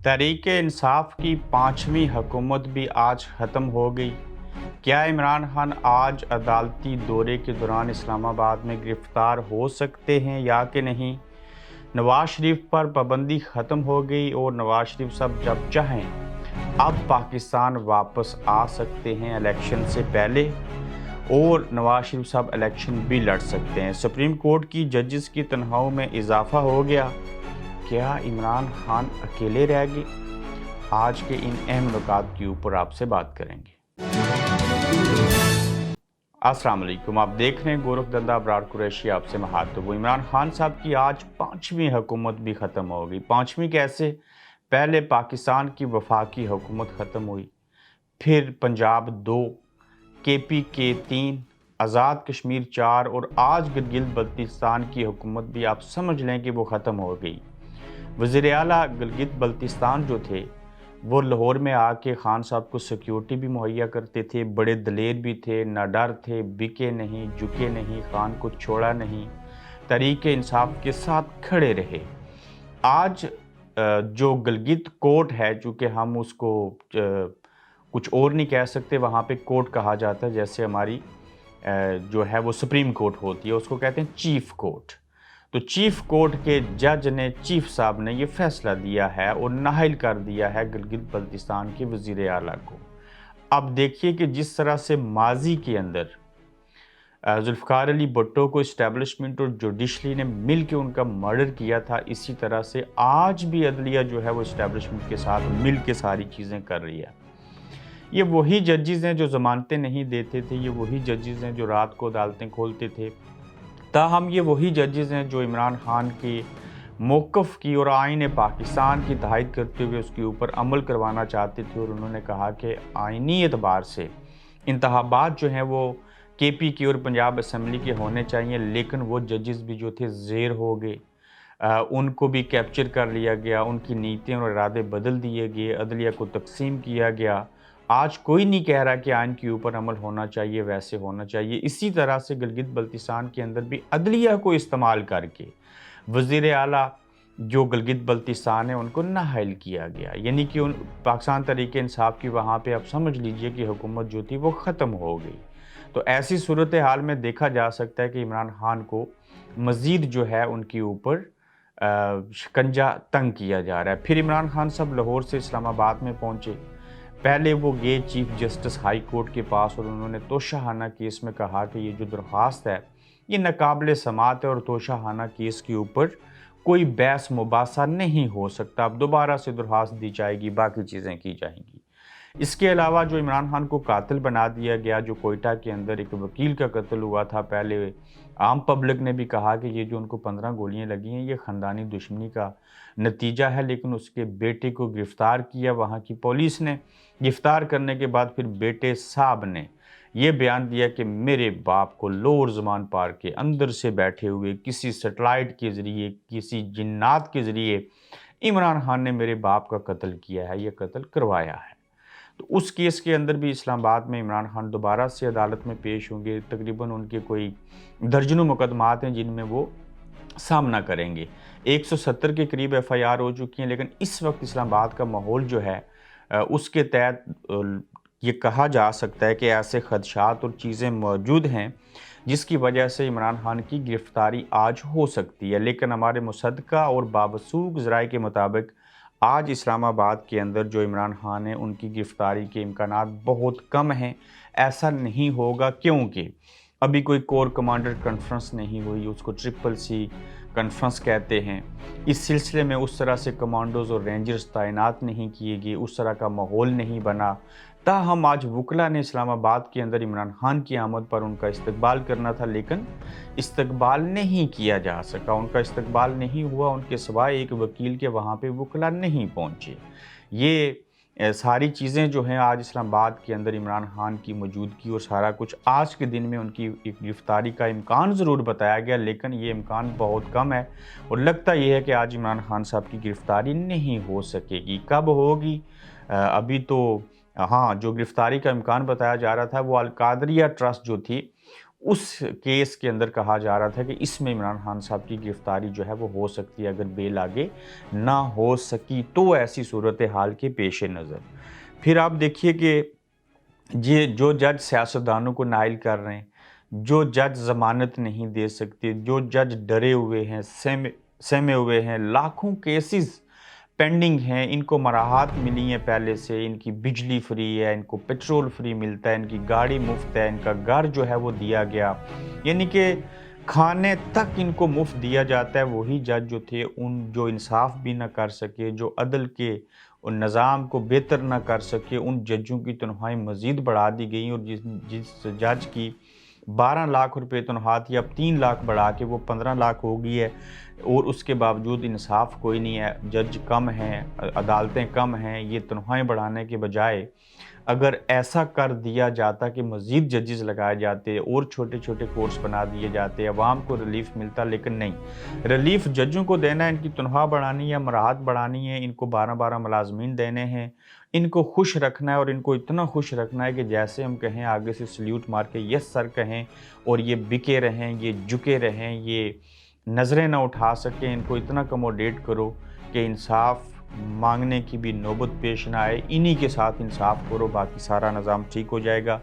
तहरीक इंसाफ की पाँचवीं हुकूमत भी आज ख़त्म हो गई। क्या इमरान खान आज अदालती दौरे के दौरान इस्लामाबाद में गिरफ़्तार हो सकते हैं या कि नहीं? नवाज शरीफ पर पाबंदी ख़त्म हो गई और नवाज शरीफ साहब जब चाहें अब पाकिस्तान वापस आ सकते हैं इलेक्शन से पहले, और नवाज शरीफ साहब इलेक्शन भी लड़ सकते हैं। सुप्रीम कोर्ट की जजेस की तनख्वाहों में इजाफा हो गया। क्या इमरान खान अकेले रह गए? आज के इन अहम नुकात के ऊपर आपसे बात करेंगे। अस्सलाम वालेकुम, आप देख रहे हैं गोरख धंधा अबरार कुरैशी, आपसे महातब। इमरान खान साहब की आज पाँचवीं हुकूमत भी ख़त्म हो गई। पाँचवीं कैसे? पहले पाकिस्तान की वफाकी हुकूमत ख़त्म हुई, फिर पंजाब 2, KPK 3, आज़ाद कश्मीर 4 और आज गिलगित बल्तिस्तान की हुकूमत भी आप समझ लें कि वो ख़त्म हो गई। वज़ीर आला गिलगित बल्तिस्तान जो थे वो लाहौर में आके खान साहब को सिक्योरिटी भी मुहैया करते थे, बड़े दलेर भी थे, ना डर थे, बिके नहीं, झुके नहीं, खान को छोड़ा नहीं, तहरीक इंसाफ के साथ खड़े रहे। आज जो गिलगित कोर्ट है, चूँकि हम उसको कुछ और नहीं कह सकते, वहाँ पे कोर्ट कहा जाता है, जैसे हमारी जो है वो सुप्रीम कोर्ट होती है, उसको कहते हैं चीफ़ कोर्ट। तो चीफ़ कोर्ट के जज ने, चीफ़ साहब ने ये फैसला दिया है और नाहिल कर दिया है गिलगित बल्तिस्तान के वज़ीर आला को। अब देखिए कि जिस तरह से माजी के अंदर जुल्फ़िकार अली भुट्टो को इस्टेब्लिशमेंट और जुडिशरी ने मिल के उनका मर्डर किया था, इसी तरह से आज भी अदलिया जो है वो इस्टेब्लिशमेंट के साथ मिल के सारी चीज़ें कर रही है। ये वही जजेस हैं जो ज़मानतें नहीं देते थे, ये वही जजेस हैं जो रात को अदालतें खोलते थे। ताहम ये वही जजेस हैं जो इमरान खान के मौक़िफ़ की और आईन पाकिस्तान की तायद करते हुए उसके ऊपर अमल करवाना चाहते थे, और उन्होंने कहा कि आइनी एतबार से इंतखाबात जो हैं वो KPK और पंजाब असम्बली के होने चाहिए, लेकिन वो जजेस भी जो थे ज़ेर हो गए। उनको भी कैप्चर कर लिया गया, उनकी नीतियाँ और इरादे बदल दिए गए, अदलिया को तकसीम किया गया। आज कोई नहीं कह रहा कि आइन के ऊपर अमल होना चाहिए, वैसे होना चाहिए। इसी तरह से गिलगित बल्तिस्तान के अंदर भी अदलिया को इस्तेमाल करके वज़ीर आला जो गिलगित बल्तिस्तान है उनको नाअहल किया गया, यानी कि उन पाकिस्तान तहरीक इंसाफ की वहाँ पे आप समझ लीजिए कि हुकूमत जो थी वो ख़त्म हो गई। तो ऐसी सूरत हाल में देखा जा सकता है कि इमरान खान को मज़ीद जो है उनके ऊपर शिकंजा तंग किया जा रहा है। फिर इमरान खान साहब लाहौर से इस्लामाबाद में पहुँचे। पहले वो गए चीफ जस्टिस हाई कोर्ट के पास और उन्होंने तोशाहाना केस में कहा कि ये जो दरख्वास्त है ये नाकाबिल समात है और तोशाहाना केस के ऊपर कोई बहस मुबासा नहीं हो सकता, अब दोबारा से दरख्वास्त दी जाएगी, बाकी चीज़ें की जाएंगी। इसके अलावा जो इमरान खान को कातिल बना दिया गया, जो कोयटा के अंदर एक वकील का कत्ल हुआ था, पहले आम पब्लिक ने भी कहा कि ये जो उनको 15 गोलियां लगी हैं ये ख़ानदानी दुश्मनी का नतीजा है, लेकिन उसके बेटे को गिरफ़्तार किया वहाँ की पुलिस ने। गिरफ़्तार करने के बाद फिर बेटे साहब ने ये बयान दिया कि मेरे बाप को लोअर ज़मान पार्क के अंदर से बैठे हुए किसी सैटेलाइट के ज़रिए, किसी जिन्नात के ज़रिए इमरान खान ने मेरे बाप का कत्ल किया है, ये कत्ल करवाया है। तो उस केस के अंदर भी इस्लामाबाद में इमरान खान दोबारा से अदालत में पेश होंगे। तकरीबन उनके कोई दर्जनों मुकदमात हैं जिनमें वो सामना करेंगे। 170 के करीब FIR हो चुकी हैं, लेकिन इस वक्त इस्लामाबाद का माहौल जो है उसके तहत ये कहा जा सकता है कि ऐसे खदशात और चीज़ें मौजूद हैं जिसकी वजह से इमरान खान की गिरफ़्तारी आज हो सकती है। लेकिन हमारे मुसद्दक़ा और बावसूख ज़राए के मुताबिक आज इस्लामाबाद के अंदर जो इमरान खान हैं उनकी गिरफ़्तारी के इम्कानात बहुत कम हैं। ऐसा नहीं होगा क्योंकि अभी कोई कोर कमांडर कॉन्फ्रेंस नहीं हुई, उसको CCC कॉन्फ्रेंस कहते हैं। इस सिलसिले में उस तरह से कमांडोज़ और रेंजर्स तैनात नहीं किए गए, उस तरह का माहौल नहीं बना। ताहम आज वकला ने इस्लामाबाद के अंदर इमरान खान की आमद पर उनका इस्तकबाल करना था, लेकिन इस्तकबाल नहीं किया जा सका, उनका इस्तकबाल नहीं हुआ। उनके सिवाय एक वकील के वहाँ पे वकला नहीं पहुँचे। ये सारी चीज़ें जो हैं आज इस्लामाबाद के अंदर इमरान खान की मौजूदगी और सारा कुछ आज के दिन में उनकी एक गिरफ़्तारी का इम्कान ज़रूर बताया गया, लेकिन ये इम्कान बहुत कम है और लगता ये है कि आज इमरान खान साहब की गिरफ़्तारी नहीं हो सकेगी। कब होगी अभी तो हाँ, जो गिरफ़्तारी का इम्कान बताया जा रहा था वो अल कादरिया ट्रस्ट जो थी उस केस के अंदर कहा जा रहा था कि इसमें इमरान खान साहब की गिरफ्तारी जो है वो हो सकती है, अगर बेल आगे ना हो सकी तो ऐसी सूरत हाल के पेश नज़र। फिर आप देखिए कि ये जो जज सियासतदानों को नाइल कर रहे हैं, जो जज ज़मानत नहीं दे सकते, जो जज डरे हुए हैं, सहमे हुए हैं, लाखों केसेस पेंडिंग हैं, इनको मराहत मिली हैं पहले से, इनकी बिजली फ्री है, इनको पेट्रोल फ्री मिलता है, इनकी गाड़ी मुफ्त है, इनका घर जो है वो दिया गया, यानी कि खाने तक इनको मुफ्त दिया जाता है। वही जज जो थे उन जो इंसाफ भी ना कर सके, जो अदल के उन निज़ाम को बेहतर ना कर सके, उन जजों की तनख्वाहें मज़ीद बढ़ा दी गई और जिस जिस जज की 12 लाख रुपए तनख्वाह थी अब 3 लाख बढ़ा के वो 15 लाख हो गई है, और उसके बावजूद इंसाफ कोई नहीं है, जज कम हैं, अदालतें कम हैं। ये तनख्वाहें बढ़ाने के बजाय अगर ऐसा कर दिया जाता कि मज़ीद जजेस लगाए जाते और छोटे छोटे कोर्स बना दिए जाते, अवाम को रिलीफ मिलता, लेकिन नहीं, रिलीफ जजों को देना है, इनकी तनख्वाह बढ़ानी है, मराहत बढ़ानी है, इनको 12-12 मुलाजमीन देने हैं, इनको खुश रखना है, और इनको इतना खुश रखना है कि जैसे हम कहें आगे से सल्यूट मार के यस सर कहें, और ये बिके रहें, ये झुके रहें, ये नज़रें ना उठा सकें। इनको इतना कमोडेट करो कि इंसाफ मांगने की भी नौबत पेश ना आए, इन्हीं के साथ इंसाफ करो, बाकी सारा निज़ाम ठीक हो जाएगा।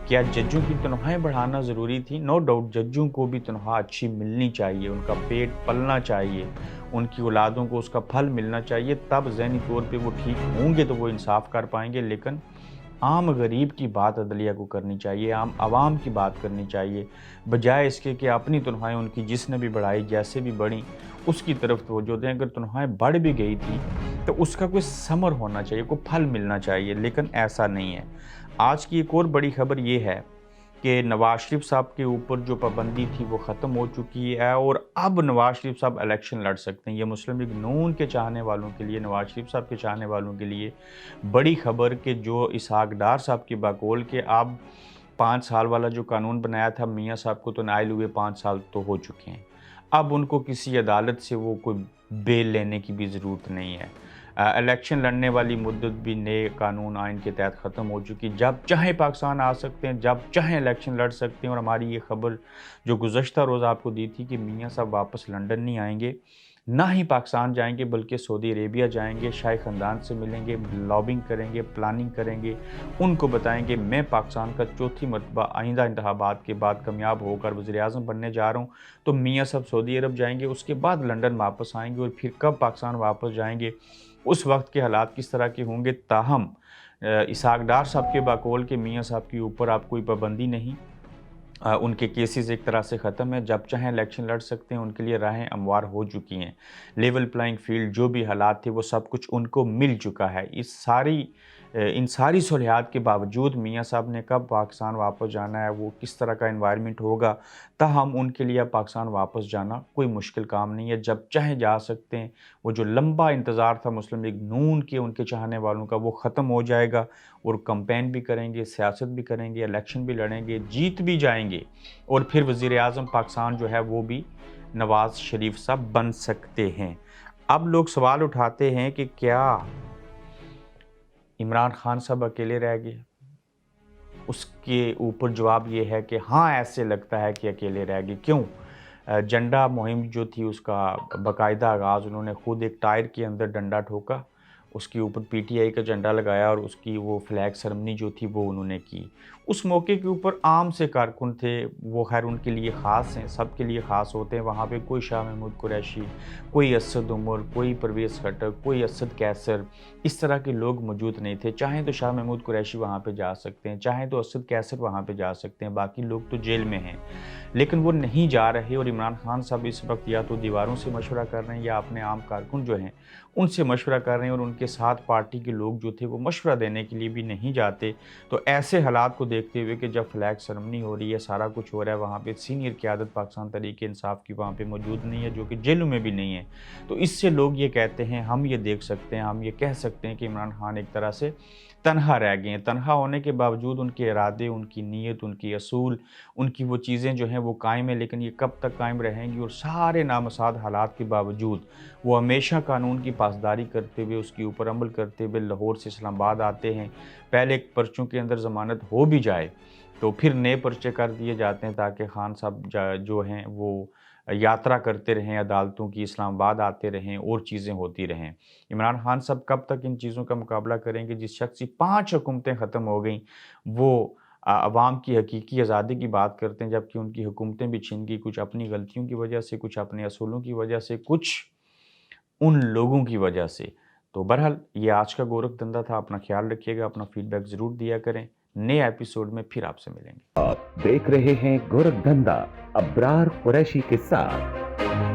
क्या जजों की तनख्वाहें बढ़ाना ज़रूरी थी? नो डाउट, जजों को भी तनख्वाह अच्छी मिलनी चाहिए, उनका पेट पलना चाहिए, उनकी औलादों को उसका फल मिलना चाहिए, तब ज़हनी तौर पे वो ठीक होंगे तो वो इंसाफ कर पाएंगे। लेकिन आम गरीब की बात अदलिया को करनी चाहिए, आम आवाम की बात करनी चाहिए, बजाय इसके कि अपनी तनख्वाहें उनकी जिसने भी बढ़ाई, जैसे भी बढ़ी, उसकी तरफ तवज्जो दें। अगर तनख्वाहें बढ़ भी गई थी तो उसका कोई समर होना चाहिए, कोई फल मिलना चाहिए, लेकिन ऐसा नहीं है। आज की एक और बड़ी खबर ये है कि नवाज शरीफ साहब के ऊपर जो पाबंदी थी वो ख़त्म हो चुकी है, और अब नवाज शरीफ साहब इलेक्शन लड़ सकते हैं। ये मुस्लिम लीग नून के चाहने वालों के लिए, नवाज शरीफ साहब के चाहने वालों के लिए बड़ी खबर कि जो इसहाक डार साहब की बकौल के अब 5 साल वाला जो कानून बनाया था, मियाँ साहब को तो नाइल हुए 5 साल तो हो चुके हैं, अब उनको किसी अदालत से वो कोई बेल लेने की भी ज़रूरत नहीं है। इलेक्शन लड़ने वाली मुद्दत भी नए कानून आइन के तहत ख़त्म हो चुकी, जब चाहे पाकिस्तान आ सकते हैं, जब चाहे इलेक्शन लड़ सकते हैं। और हमारी ये खबर जो गुज़श्ता रोज़ आपको दी थी कि मियाँ साहब वापस लंदन नहीं आएंगे, ना ही पाकिस्तान जाएंगे, बल्कि सऊदी अरेबिया जाएंगे, शाही ख़ानदान से मिलेंगे, लॉबिंग करेंगे, प्लानिंग करेंगे, उनको बताएंगे मैं पाकिस्तान का चौथी मरतबा आइंदा इंतखाबात के बाद कामयाब होकर वज़ीर-ए-आज़म बनने जा रहा हूँ। तो मियाँ साहब सऊदी अरब जाएंगे, उसके बाद लंदन वापस आएंगे, और फिर कब पाकिस्तान वापस जाएंगे, उस वक्त के हालात किस तरह के होंगे। ताहम इसहाक डार साहब के बकौल के मियाँ साहब के ऊपर आप कोई पाबंदी नहीं, उनके केसेस एक तरह से ख़त्म है, जब चाहें इलेक्शन लड़ सकते हैं, उनके लिए राहें हमवार हो चुकी हैं। लेवल प्लेइंग फील्ड जो भी हालात थे वो सब कुछ उनको मिल चुका है। इन सारी सहूलियात के बावजूद मियाँ साहब ने कब पाकिस्तान वापस जाना है, वो किस तरह का एनवायरनमेंट होगा, ताहम उनके लिए पाकिस्तान वापस जाना कोई मुश्किल काम नहीं है, जब चाहे जा सकते हैं। वो जो लंबा इंतज़ार था मुस्लिम लीग नून के उनके चाहने वालों का, वो ख़त्म हो जाएगा, और कैंपेन भी करेंगे, सियासत भी करेंगे, इलेक्शन भी लड़ेंगे, जीत भी जाएंगे, और फिर वज़ीर-ए-आज़म पाकिस्तान जो है वो भी नवाज़ शरीफ साहब बन सकते हैं। अब लोग सवाल उठाते हैं कि क्या इमरान खान साहब अकेले रह गए? उसके ऊपर जवाब ये है कि हाँ, ऐसे लगता है कि अकेले रह गए। क्यों? झंडा मुहिम जो थी उसका बाकायदा आगाज़ उन्होंने खुद एक टायर के अंदर डंडा ठोका, उसके ऊपर पीटीआई का झंडा लगाया, और उसकी वो फ्लैग सेरेमनी जो थी वो उन्होंने की। उस मौके के ऊपर आम से कारकुन थे, वो खैर उनके लिए ख़ास हैं, सबके लिए ख़ास होते हैं। वहाँ पे कोई शाह महमूद कुरैशी, कोई असद उमर, कोई परवेज़ खट्टक, कोई असद कैसर, इस तरह के लोग मौजूद नहीं थे। चाहें तो शाह महमूद कुरैशी वहाँ पे जा सकते हैं, चाहें तो असद कैसर वहाँ पे जा सकते हैं, बाकी लोग तो जेल में हैं, लेकिन वो नहीं जा रहे। और इमरान खान साहब इस वक्त या तो दीवारों से मशवरा कर रहे हैं, या अपने आम कारकुन जो हैं उनसे मशवरा कर रहे हैं, और उनके साथ पार्टी के लोग जो थे वो मशवरा देने के लिए भी नहीं जाते। तो ऐसे हालात को देखते हुए कि जब फ्लैग सेरेमनी हो रही है, सारा कुछ हो रहा है, वहाँ पे सीनियर क़यादत पाकिस्तान तहरीक इंसाफ की वहाँ पे मौजूद नहीं है, जो कि जेलों में भी नहीं है, तो इससे लोग ये कहते हैं, हम ये देख सकते हैं, हम ये कह सकते हैं कि इमरान खान एक तरह से तनहा रह गए हैं। तनहा होने के बावजूद उनके इरादे, उनकी नीयत, उनकी असूल, उनकी वो चीज़ें जो हैं वो कायम है, लेकिन ये कब तक कायम रहेंगी? और सारे नामसाद हालात के बावजूद वो हमेशा कानून की पासदारी करते हुए, उसके ऊपर अमल करते हुए लाहौर से इस्लामाबाद आते हैं। पहले पर्चों के अंदर ज़मानत हो भी जाए تو پھر نئے پرچے کر دیے جاتے ہیں تاکہ خان صاحب جو ہیں وہ یاترا کرتے رہیں عدالتوں کی، اسلام آباد آتے رہیں اور چیزیں ہوتی رہیں۔ عمران خان صاحب کب تک ان چیزوں کا مقابلہ کریں گے؟ جس شخص کی 5 حکومتیں ختم ہو گئیں وہ عوام کی حقیقی آزادی کی بات کرتے ہیں، جبکہ ان کی حکومتیں بھی چھن گئی، کچھ اپنی غلطیوں کی وجہ سے، کچھ اپنے اصولوں کی وجہ سے، کچھ ان لوگوں کی وجہ سے۔ تو بہرحال یہ آج کا گورکھ دھندا تھا۔ اپنا خیال رکھیے گا، اپنا فیڈ بیک ضرور دیا کریں۔ نئے ایپیسوڈ میں پھر آپ سے ملیں گے۔ آپ دیکھ رہے ہیں گورکھ دھندا ابرار قریشی کے ساتھ۔